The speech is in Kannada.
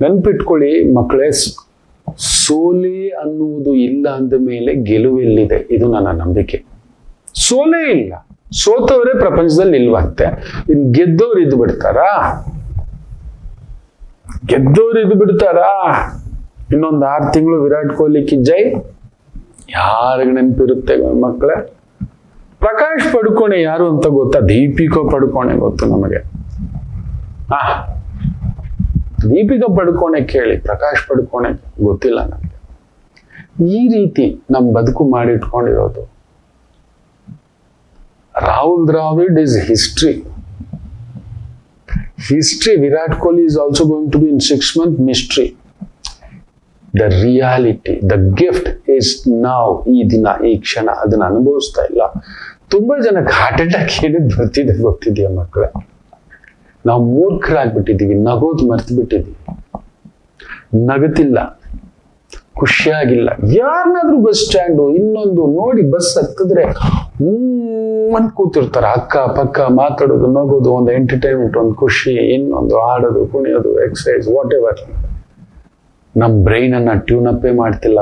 ನೆನ್ಪಿಟ್ಕೊಳ್ಳಿ ಮಕ್ಕಳೇ, ಸೋಲೆ ಅನ್ನುವುದು ಇಲ್ಲ ಅಂದ ಮೇಲೆ ಗೆಲುವೆಲ್ಲಿದೆ, ಇದು ನನ್ನ ನಂಬಿಕೆ. ಸೋಲೇ ಇಲ್ಲ, ಸೋತವರೇ ಪ್ರಪಂಚದಲ್ಲಿ ಇಲ್ವಂತೆ. ಇನ್ ಗೆದ್ದವ್ರು ಇದ್ದು ಬಿಡ್ತಾರಾ? ಗೆದ್ದವ್ರು ಇದ್ದು ಬಿಡ್ತಾರಾ? ಇನ್ನೊಂದು 6 ತಿಂಗಳು ವಿರಾಟ್ ಕೊಹ್ಲಿ ಕಿ ಜೈ ಯಾರಿಗೆ ನೆನಪಿರುತ್ತೆ ಮಕ್ಕಳೇ? ಪ್ರಕಾಶ್ ಪಡುಕೋಣೆ ಯಾರು ಅಂತ ಗೊತ್ತಾ? ದೀಪಿಕಾ ಪಡುಕೋಣೆ ಗೊತ್ತು ನಮಗೆ. ದೀಪಿಕಾ ಪಡುಕೋಣೆ ಕೇಳಿ, ಪ್ರಕಾಶ್ ಪಡುಕೋಣೆ ಗೊತ್ತಿಲ್ಲ ನಮಗೆ. ಈ ರೀತಿ ನಮ್ಮ ಬದುಕು ಮಾಡಿಟ್ಕೊಂಡಿರೋದು. Rahul Dravid is history. Virat Kohli is also going to be in 6 months mystery. The reality, the gift is now. ಈ ದಿನ, ಈ ಕ್ಷಣ ಅದನ್ನ ಅನುಭವಿಸ್ತಾ ಇಲ್ಲ. ತುಂಬಾ ಜನಕ್ಕೆ ಹಾರ್ಟ್ ಅಟ್ಯಾಕ್ ಏನಿದ್ ಬರ್ತಿದೆ ಗೊತ್ತಿದೆಯಾ ಮಕ್ಕಳೇ? ನಾವು ಮೂರ್ಖರಾಗ್ಬಿಟ್ಟಿದೀವಿ, ನಗೋದು ಮರ್ತು ಬಿಟ್ಟಿದೀವಿ, ನಗತಿಲ್ಲ, ಖುಷಿಯಾಗಿಲ್ಲ. ಯಾರನ್ನಾದ್ರೂ ಬಸ್ ಸ್ಟ್ಯಾಂಡು ಇನ್ನೊಂದು ನೋಡಿ ಬಸ್ ಹತ್ತಿದ್ರೆ ಅಂತ ಕೂತಿರ್ತಾರೆ, ಅಕ್ಕ ಪಕ್ಕ ಮಾತಾಡೋದು, ನಗೋದು, ಒಂದು ಎಂಟರ್ಟೈನ್ಮೆಂಟ್, ಒಂದು ಖುಷಿ, ಇನ್ನೊಂದು ಆಡೋದು, ಕುಣಿಯೋದು, ಎಕ್ಸಸೈಸ್, ವಾಟ್ ಎವರ್. ನಮ್ಮ ಬ್ರೈನ್ ಅನ್ನ ಟ್ಯೂನ್ ಅಪ್ಪೇ ಮಾಡ್ತಿಲ್ಲ.